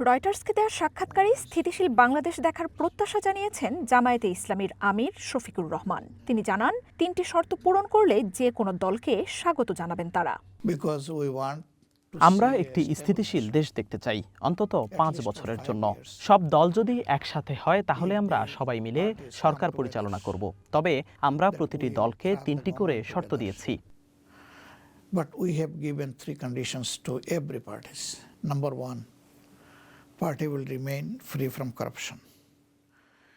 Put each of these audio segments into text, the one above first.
রয়টার্সকে দেওয়া সাক্ষাৎকারে স্থিতিশীল বাংলাদেশ দেখার প্রত্যাশা জানিয়েছেন জামায়াতে ইসলামীর আমির শফিকুর রহমান। তিনি জানান, ৩টি শর্ত পূরণ করলে যে কোনো দলকে স্বাগত জানাবেন তারা। আমরা একটি স্থিতিশীল দেশ দেখতে চাই, অন্তত ৫ বছরের জন্য। সব দল যদি একসাথে হয় তাহলে আমরা সবাই মিলে সরকার পরিচালনা করব। তবে আমরা প্রতিটি দলকে ৩টি করে শর্ত দিয়েছি। But we have given 3 conditions to every party. Number 1, party will remain free from corruption.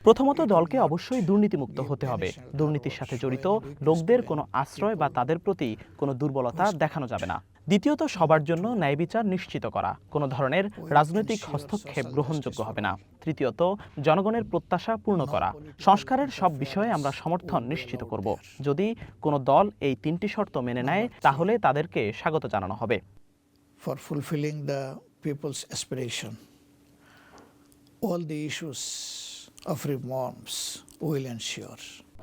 প্রথমত, দলকে অবশ্যই দুর্নীতিমুক্ত হতে হবে। দুর্নীতির সাথে জড়িত লোকদের কোনো আশ্রয় বা তাদের প্রতি কোনো দুর্বলতা দেখানো যাবে না। দ্বিতীয়ত, সবার জন্য ন্যায় বিচার নিশ্চিত করা, কোনো ধরনের রাজনৈতিক হস্তক্ষেপ গ্রহণযোগ্য হবে না। তৃতীয়ত, জনগণের প্রত্যাশা পূর্ণ করা। সংস্কারের সব বিষয়ে আমরা সমর্থন নিশ্চিত করব। যদি কোনো দল এই ৩টি শর্ত মেনে নেয় তাহলে তাদেরকে স্বাগত জানানো হবে। For fulfilling the people's aspiration, all the issues of reforms will ensure.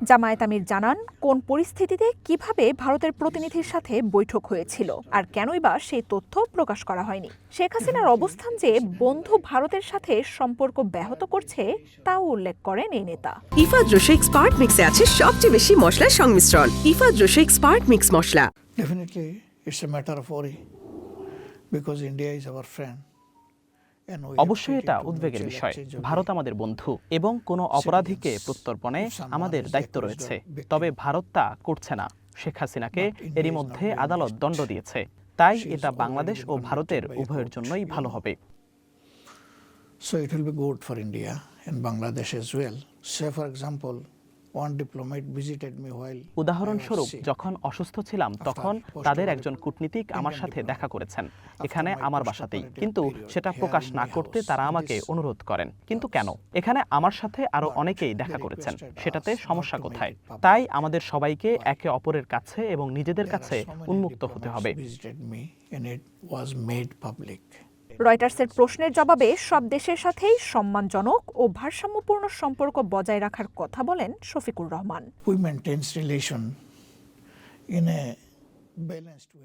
Jamaat আমির জানান, কোন পরিস্থিতিতে কিভাবে ভারতের প্রতিনিধির সাথে বৈঠক হয়েছিল আর কেনই বা সেই তথ্য প্রকাশ করা হয়নি। শেখ হাসিনার অবস্থান যে বন্ধু ভারতের সাথে সম্পর্ক ব্যাহত করছে তাও উল্লেখ করেন এই নেতা। ইফাদ রোশে এক্সপার্ট মিক্সে আছে সবচেয়ে বেশি মশলার সংমিশ্রণ। ইফাদ রোশে এক্সপার্ট মিক্স মশলা। Definitely it's a matter of worry because India is our friend. অবশ্যই এটা উদ্বেগের বিষয়। ভারত আমাদের বন্ধু এবং কোনো অপরাধীকে প্রত্যর্পণে আমাদের দায়িত্ব রয়েছে। তবে ভারত তা করছে না। শেখ হাসিনাকে এরই মধ্যে আদালত দণ্ড দিয়েছে। তাই এটা বাংলাদেশ ও ভারতের উভয়ের জন্যই ভালো হবে। So it will be good for India and Bangladesh as well. Say for example, one diplomat visited me while উদাহরণস্বরূপ, যখন অসুস্থ ছিলাম তখন তাদের একজন কূটনীতিক আমার সাথে দেখা করেছেন, এখানে আমার বাসাতেই। কিন্তু সেটা প্রকাশ না করতে তারা আমাকে অনুরোধ করেন। কিন্তু কেন? এখানে আমার সাথে আরো অনেকেই দেখা করেছেন, সেটাতে সমস্যা কোথায়? তাই আমাদের সবাইকে একে অপরের কাছে এবং নিজেদের কাছে উন্মুক্ত হতে হবে। রয়টার্সের প্রশ্নের জবাবে সব দেশের সাথেই সম্মানজনক ও ভারসাম্যপূর্ণ সম্পর্ক বজায় রাখার কথা বলেন শফিকুর রহমান।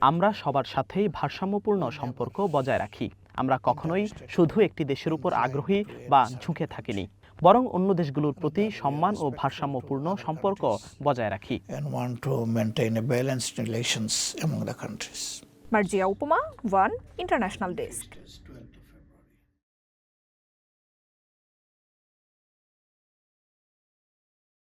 আমরা সবার সাথেই ভারসাম্যপূর্ণ সম্পর্ক বজায় রাখি। আমরা কখনোই শুধু একটি দেশের উপর আগ্রহী বা ঝুঁকে থাকিনি, বরং অন্য দেশগুলোর প্রতি সম্মান ও ভারসাম্যপূর্ণ সম্পর্ক বজায় রাখি। মার্জিয়া উপমা, ওয়ান ইন্টারন্যাশনাল ডেস্ক।